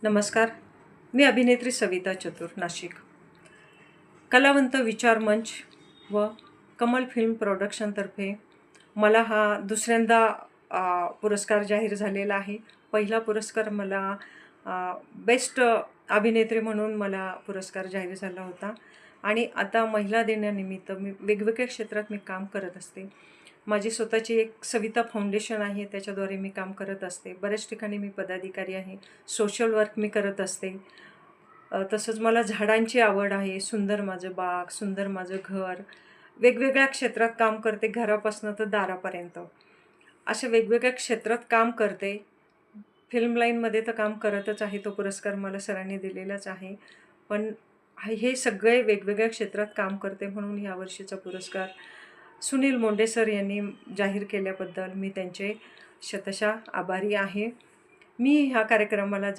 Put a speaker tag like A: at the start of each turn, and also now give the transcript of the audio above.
A: नमस्कार. मी अभिनेत्री सविता चतुर, नाशिक. कलावंत विचार मंच व कमल फिल्म प्रोडक्शनतर्फे मला हा दुसऱ्यांदा पुरस्कार जाहीर झालेला आहे. पहिला पुरस्कार मला बेस्ट अभिनेत्री म्हणून मला पुरस्कार जाहीर झाला होता आणि आता महिला दिनानिमित्त मी वेगवेगळ्या क्षेत्रात काम करत असते. माझी स्वतःची एक सविता फाउंडेशन आहे, त्याच्याद्वारे मी काम करत असते. बऱ्याच ठिकाणी मी पदाधिकारी आहे. सोशल वर्क मी करत असते. तसंच मला झाडांची आवड आहे. सुंदर माझं बाग, सुंदर माझं घर. वेगवेगळ्या क्षेत्रात काम करते, घरापासून तर दारापर्यंत. अशा वेगवेगळ्या क्षेत्रात काम करते. फिल्म लाईनमध्ये तर काम करतच आहे. तो पुरस्कार मला सरांनी दिलेलाच आहे. पण हे सगळे वेगवेगळ्या क्षेत्रात काम करते म्हणून यावर्षीचा पुरस्कार सुनील मोंडे सर यांनी जाहीर केल्याबद्दल मी त्यांचे शतशः आभारी आहे. मी ह्या कार्यक्रमाला